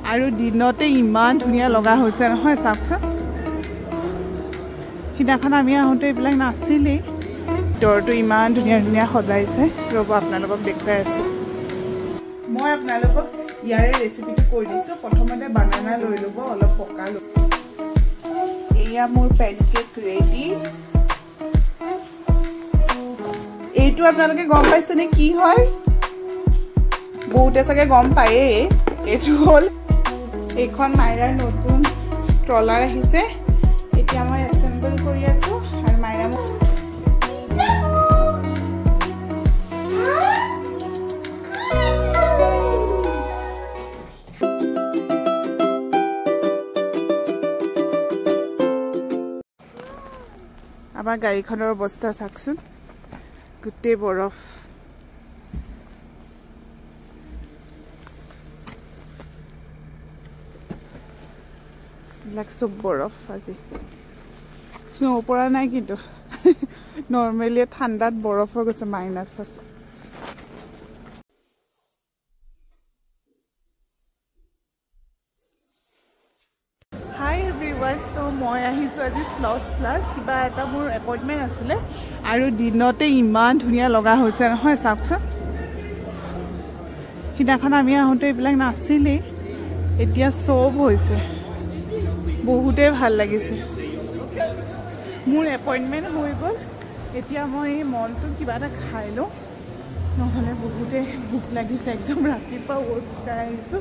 আৰু দিনতে ইমান ধুনীয়া লগা হৈছে নহয় চাওকচোন সিদিনাখন আমি আহোঁতে এইবিলাক নাছিলেই ভিতৰটো ইমান ধুনীয়া ধুনীয়া সজাইছে ৰ'ব আপোনালোকক দেখুৱাই আছোঁ মই আপোনালোকক ইয়াৰে ৰেচিপিটো কৈ দিছোঁ প্ৰথমতে বানানা লৈ ল'ব অলপ পকা ল'ব এয়া মোৰ পেনকেক ৰেডি এইটো আপোনালোকে গম পাইছেনে কি হয় বহুতে চাগে গম পায়েই এইটো হ'ল এইখন মাইৰাৰ নতুন ট্ৰলাৰ আহিছে এতিয়া মই এছেম্বল কৰি আছোঁ আৰু মাইৰা আমাৰ গাড়ীখনৰ অৱস্থা চাওকচোন গোটেই বৰফ এইবিলাক চব বৰফ আজি স্নো পৰা নাই কিন্তু নৰ্মেলি ঠাণ্ডাত বৰফ হৈ গৈছে মাইনাছত হাই এভৰিৱান চ' মই আহিছোঁ আজি স্লটছ প্লাছ কিবা এটা মোৰ এপইণ্টমেণ্ট আছিলে আৰু দিনতে ইমান ধুনীয়া লগা হৈছে নহয় চাওকচোন সিদিনাখন আমি আহোঁতে এইবিলাক নাছিলেই এতিয়া চব হৈছে বহুতে ভাল লাগিছে মোৰ এপইণ্টমেণ্ট হৈ গ'ল এতিয়া মই এই মলটোত কিবা এটা খাই লওঁ নহ'লে বহুতে ভোক লাগিছে একদম ৰাতিপুৱা ওটছ খাই আহিছোঁ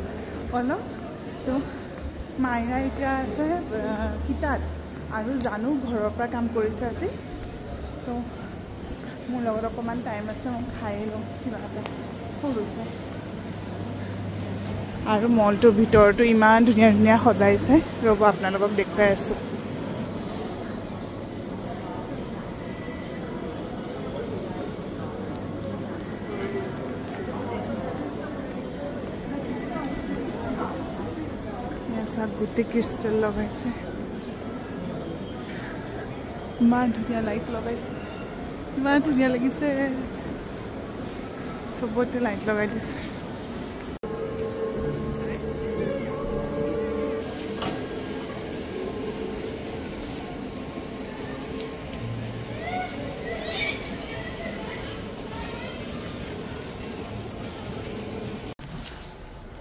অলপ তো মাইৰা এতিয়া আছে কিতাত আৰু জানো ঘৰৰ পৰা কাম কৰিছে আজি তো মোৰ লগত অকণমান টাইম আছে মই খাই লওঁ কিবা এটা সৰু চাই আৰু মলটোৰ ভিতৰটো ইমান ধুনীয়া ধুনীয়া সজাইছে ৰ'ব আপোনালোকক দেখুৱাই আছোঁ গোটেই ক্ৰিষ্টেল লগাইছে ইমান ধুনীয়া লাইট লগাইছে ইমান ধুনীয়া লাগিছে চবতে লাইট লগাই দিছে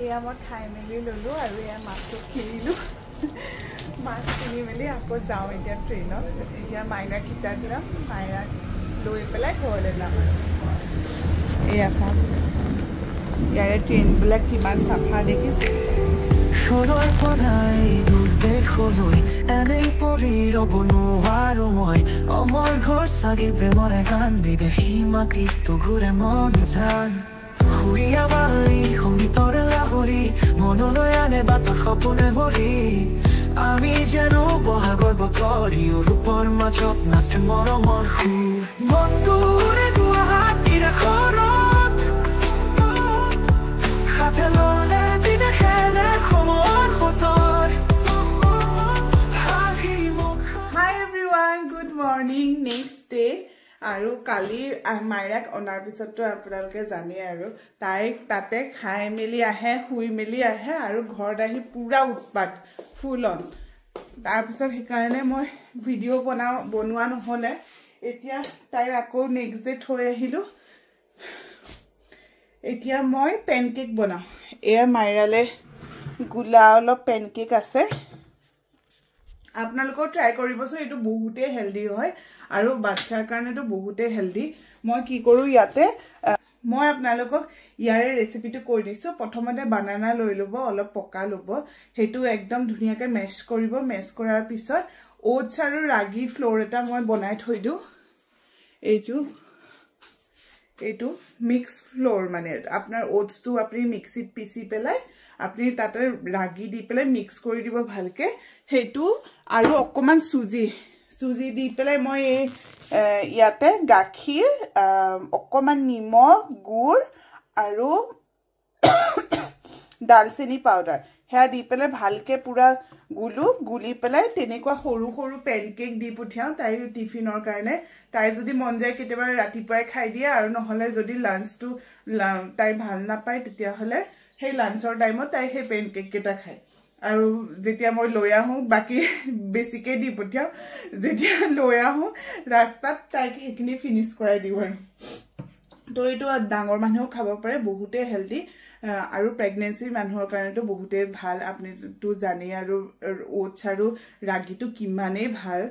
এয়া মই খাই মেলি ল'লোঁ আৰু এয়া মাছো কিনিলোঁ মাছ কিনি মেলি আকৌ যাওঁ এতিয়া ট্ৰেইনত এতিয়া মাইনাক কিতাপ যাম মাইনাক লৈ পেলাই ঘৰলৈ যাম এয়া চাওক ইয়াৰে ট্ৰেইনবিলাক কিমান চাফা দেখিছে অমৰ ঘৰ চাগি প্ৰেমৰে গান বিদেশী মাটিতো ঘূৰে মন জান সংগীতৰে লাহৰি মনলৈ আনে বাটৰ সপোনে ভৰি আমি যেনো বহাগৰ বতৰি ৰূপৰ মাজত নাচে মৰমৰ সুৰ মনটোৰে গুৱাহাটীৰে খৰত হাতে ললে বিদেশেৰে সময়ৰ সতৰ hi everyone good morning next day আৰু কালি মাইৰাক অনাৰ পিছততো আপোনালোকে জানে আৰু তাইক তাতে খাই মেলি আহে শুই মেলি আহে আৰু ঘৰত আহি পুৰা উৎপাত ফুল অন তাৰপিছত সেইকাৰণে মই ভিডিঅ' বনোৱা নহ'লে এতিয়া তাইৰ আকৌ নেক্সট ডে থৈ আহিলোঁ এতিয়া মই পেনকেক বনাওঁ এয়া মাইৰালে গোলা অলপ পেনকেক আছে আপোনালোকেও ট্ৰাই কৰিবচোন এইটো বহুতেই হেল্ডি হয় আৰু বাচ্চাৰ কাৰণেতো বহুতেই হেল্ডি মই কি কৰোঁ ইয়াতে মই আপোনালোকক ইয়াৰে ৰেচিপিটো কৈ দিছোঁ প্ৰথমতে বানানা লৈ ল'ব অলপ পকা ল'ব সেইটো একদম ধুনীয়াকৈ মেছ কৰিব মেছ কৰাৰ পিছত ওটছ আৰু ৰাগী ফ্ল'ৰ এটা মই বনাই থৈ দিওঁ এইটো মিক্স ফ্ল'ৰ মানে আপোনাৰ ওটছটো আপুনি মিক্সিত পিচি পেলাই আপুনি তাতে ৰাগি দি পেলাই মিক্স কৰি দিব ভালকৈ সেইটো আৰু অকণমান চুজি দি পেলাই মই ইয়াতে গাখীৰ অকণমান নিমখ গুড় আৰু দালচেনি পাউডাৰ সেয়া দি পেলাই ভালকৈ পুৰা গুলি পেলাই তেনেকুৱা সৰু সৰু পেনকেক দি পঠিয়াওঁ তাইৰ টিফিনৰ কাৰণে তাই যদি মন যায় কেতিয়াবা ৰাতিপুৱাই খাই দিয়ে আৰু নহ'লে যদি লাঞ্চটো তাই ভাল নাপায় তেতিয়াহ'লে সেই লাঞ্চৰ টাইমত তাই সেই পেনকেক কেইটা খায় আৰু যেতিয়া মই লৈ আহোঁ বাকী বেছিকৈ দি পঠিয়াওঁ যেতিয়া লৈ আহোঁ ৰাস্তাত তাইক সেইখিনি ফিনিছ কৰাই দিওঁ আৰু তো এইটো ডাঙৰ মানুহেও খাব পাৰে বহুতেই হেল্ডি আৰু প্ৰেগনেঞ্চিৰ মানুহৰ কাৰণেতো বহুতেই ভাল আপুনিতো জানেই আৰু ওটছ আৰু ৰাগিটো কিমানেই ভাল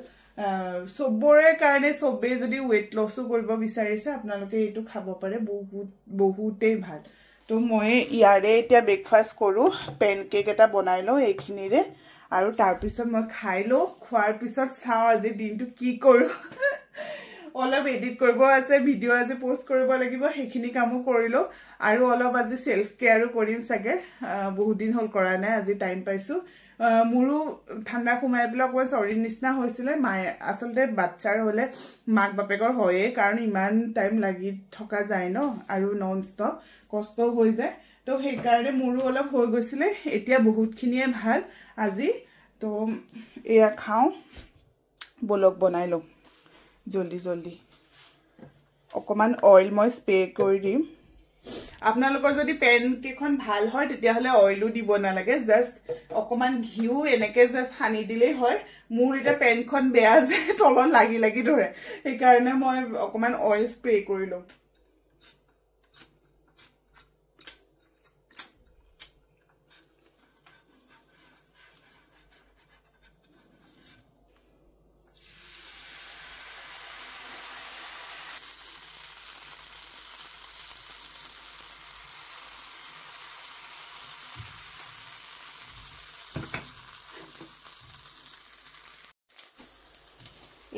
সবৰে কাৰণে সবে যদি ওয়েট লছো কৰিব বিচাৰিছে আপোনালোকে এইটো খাব পাৰে বহুতেই ভাল তো মই ইয়াৰে এতিয়া ব্ৰেকফাষ্ট কৰোঁ পেনকেক এটা বনাই লওঁ এইখিনিৰে আৰু তাৰপিছত মই খাই লওঁ খোৱাৰ পিছত চাওঁ আজি দিনটো কি কৰোঁ অলপ এডিট কৰিব আছে ভিডিঅ' আজি পোষ্ট কৰিব লাগিব সেইখিনি কামো কৰিলোঁ আৰু অলপ আজি সেলফ কেয়াৰো কৰিম চাগে বহুত দিন হ'ল কৰা নাই আজি টাইম পাইছোঁ মোৰো ঠাণ্ডা সোমাই পেলাই অকণমান চৰ্দিৰ নিচিনা হৈছিলে মায়ে আচলতে বাচ্চাৰ হ'লে মাক বাপেকৰ হয়েই কাৰণ ইমান টাইম লাগি থকা যায় ন আৰু নন ষ্টপ কষ্ট হৈ যায় তো সেইকাৰণে মোৰো অলপ হৈ গৈছিলে এতিয়া বহুতখিনিয়ে ভাল আজি তো এয়া খাওঁ বলক বনাই লওঁ জলদি জলদি অকণমান অইল মই স্প্ৰে কৰি দিম আপোনালোকৰ যদি পেনকেকখন ভাল হয় তেতিয়াহ'লে অইলো দিব নালাগে জাষ্ট অকণমান ঘিউ এনেকৈ জাষ্ট সানি দিলেই হয় মোৰ এতিয়া পেনখন বেয়া যে তলত লাগি লাগি ধৰে সেইকাৰণে মই অকণমান অইল স্প্ৰে কৰি লওঁ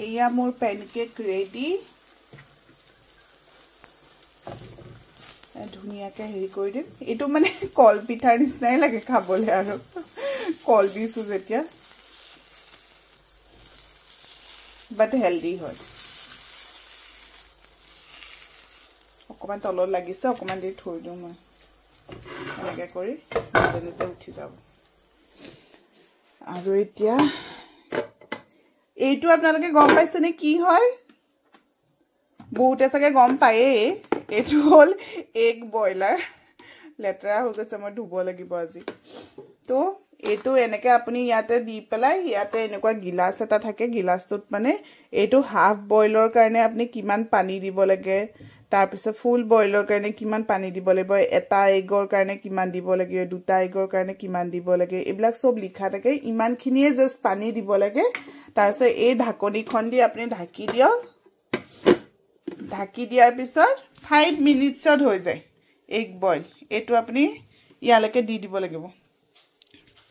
এয়া মোৰ পেনকেক ৰেডি ধুনীয়াকৈ হেৰি কৰি দিম এইটো মানে কল পিঠাৰ নিচিনাই লাগে খাবলৈ আৰু কল দিছোঁ যেতিয়া বাট হেল্ডি হয় অকণমান তলত লাগিছে অকণমান দেৰি থৈ দিওঁ মই এনেকৈ কৰি নিজে নিজে উঠি যাব আৰু এতিয়া এইটো আপোনালোকে গম পাইছেনে কি হয় বহুতে চাগে গম পায়েই এইটো হ'ল এগ বইলাৰ লেতেৰা হৈ গৈছে মই ধুব লাগিব আজি তো এইটো এনেকৈ আপুনি ইয়াতে দি পেলাই ইয়াতে এনেকুৱা গিলাচ এটা থাকে গিলাচটোত মানে এইটো হাফ বইলৰ কাৰণে আপুনি কিমান পানী দিব লাগে তাৰপিছত ফুল বইলৰ কাৰণে কিমান পানী দিব লাগিব এটা এগৰ কাৰণে কিমান দিব লাগে দুটা এগৰ কাৰণে কিমান দিব লাগে এইবিলাক সব লিখা থাকে ইমানখিনিয়ে জাষ্ট পানী দিব লাগে তাৰপিছত এই ঢাকনিখন দি আপুনি ঢাকি দিয়ক ঢাকি দিয়াৰ পিছত 5 মিনিটছত হৈ যায় এগ বইল এইটো আপুনি ইয়ালৈকে দি দিব লাগিব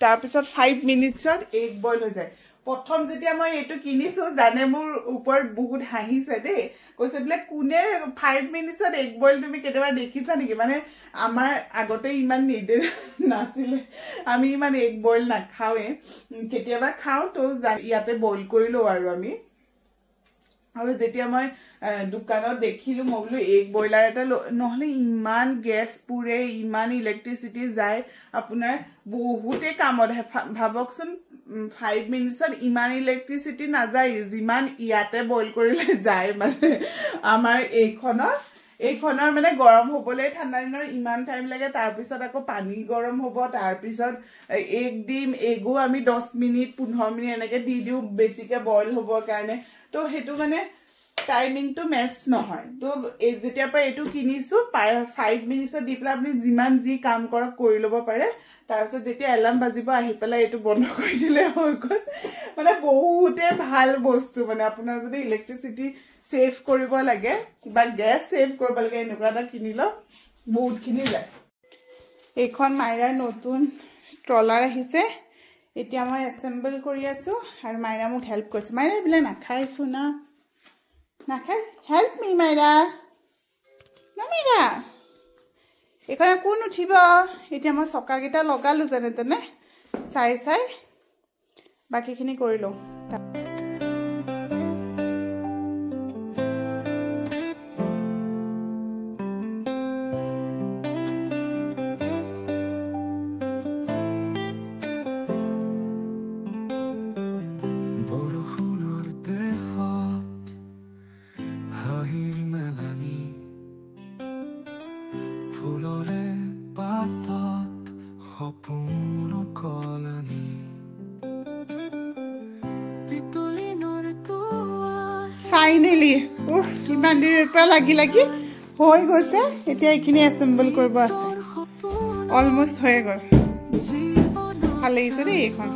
তাৰপিছত 5 মিনিটছত এগ বইল হৈ যায় প্ৰথম যেতিয়া মই এইটো কিনিছোঁ জানে মোৰ ওপৰত বহুত হাঁহিছে দেই কৈছে বোলে কোনে 5 মিনিটছত এগ বইল তুমি কেতিয়াবা দেখিছা নেকি মানে আমাৰ আগতে ইমান নিডে নাছিলে আমি ইমান এগ বইল নাখাওঁৱে কেতিয়াবা খাওঁ তো ইয়াতে বইল কৰি লওঁ আৰু আমি আৰু যেতিয়া মই দোকানত দেখিলোঁ মই বোলো এগ বইলাৰ এটা নহ'লে ইমান গেছ পুৰে ইমান ইলেক্ট্ৰিচিটি যায় আপোনাৰ বহুতে কামত ভাবকচোন 5 মিনিটছত ইমান ইলেক্ট্ৰিচিটি নাযায় যিমান ইয়াতে বইল কৰিলে যায় মানে আমাৰ এইখনৰ মানে গৰম হ'বলৈ ঠাণ্ডা দিনৰ ইমান টাইম লাগে তাৰপিছত আকৌ পানী গৰম হ'ব তাৰপিছত এগ দিম এগো আমি 10 মিনিট 15 মিনিট এনেকৈ দি দিওঁ বেছিকৈ বইল হ'বৰ কাৰণে তো সেইটো মানে টাইমিংটো মেটচ নহয় তো যেতিয়াৰ পৰা এইটো কিনিছোঁ 5 মিনিটছত দি পেলাই আপুনি যিমান যি কাম কৰক কৰি ল'ব পাৰে তাৰপিছত যেতিয়া এলাৰ্ম বাজিব আহি পেলাই এইটো বন্ধ কৰি দিলে হৈ গ'ল মানে বহুতে ভাল বস্তু মানে আপোনাৰ যদি ইলেক্ট্ৰিচিটি সেভ কৰিব লাগে কিবা গেছ সেভ কৰিব লাগে এনেকুৱা এটা কিনি লওক বহুতখিনি যায় এইখন মাইৰাৰ নতুন ষ্ট্ৰলাৰ আহিছে এতিয়া মই এছেম্বল কৰি আছোঁ আৰু মাইৰা মোক হেল্প কৰিছে মাইৰা এইবিলাক নাখাইছোঁ না নাখায় হেল্প মি মাইৰা না মাইৰা এইখন কোন উঠিব এতিয়া মই চকাকেইটা লগালোঁ যেনে তেনে চাই চাই বাকীখিনি কৰি লওঁ ফুলৰে পাতত ফাইনেলি ইমান দেৰিৰ পৰা লাগি লাগি হৈ গৈছে এতিয়া এইখিনি এছেম্বল কৰিব আছে অলমোষ্ট হৈ গ'ল ভাল লাগিছে দেই এইখন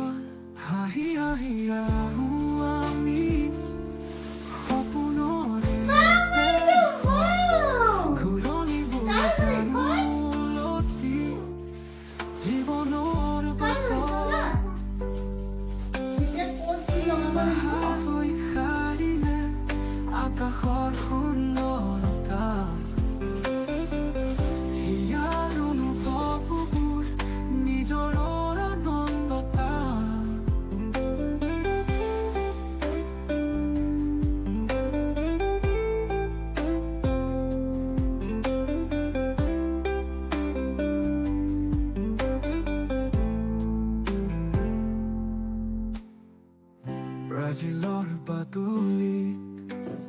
Brazilor patulit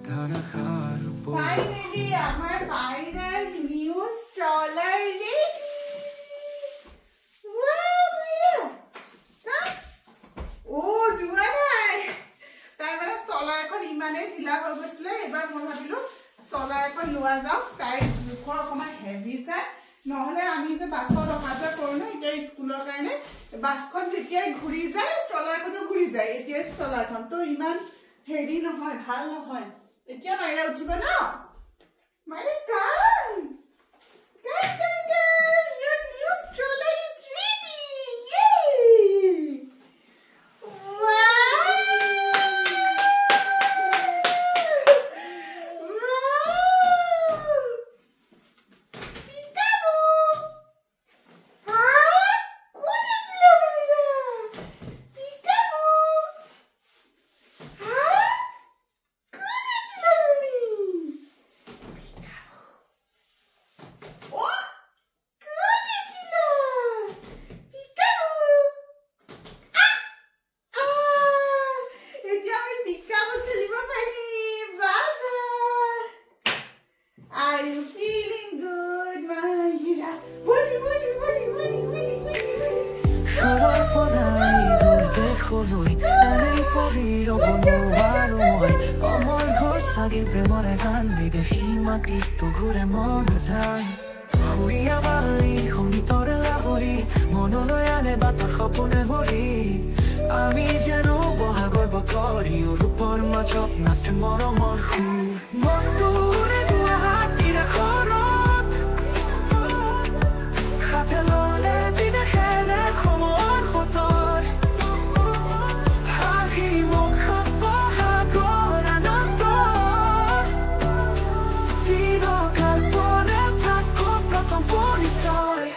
Tarakar po Finally, our final new stroller ready. Wow, Mira! Sir? Oh, Juanai! তাই মানে স্টলাৰ এখন ইমানেই ঢিলা হৈ গৈছিলে এবাৰ মই ভাবিলো স্টলাৰ এখন লোৱা যাওক তাইৰ জোখৰ অকণমান হেভি চাই নহ'লে আমি যে বাছত অহা যোৱা কৰোঁ ন এতিয়া স্কুলৰ কাৰণে বাছখন যেতিয়াই ঘূৰি যায় স্টলাৰখনো ঘূৰি যায় এতিয়া স্টলাৰখন তো ইমান হেৰি নহয় ভাল নহয় এতিয়া মাইৰা উঠিব ন মাইৰা কাম your new stroller is ready yay Are you feeling good, Mahira? Woody. আমি যেন বহাগৰ বতৰি ৰূপৰ মাজত নাচে মৰমৰ সুৰ মনটোৰে গুৱাহাটীৰ ঘৰত হাতে ল'লে বিদেশেৰে সময়ৰ সোঁতৰ হাঁহি মুখত বহাগৰ আনন্দ চিৰকাল পৰে থাকক প্ৰথম পৰিচয়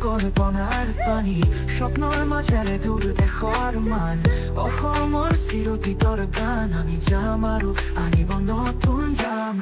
কল্পনাৰ পানী স্বপ্নৰ মাজেৰে দূৰ দেশৰ মান অসমৰ চিৰদিতৰ গান আমি যাম আৰু আনিব নতুন যাম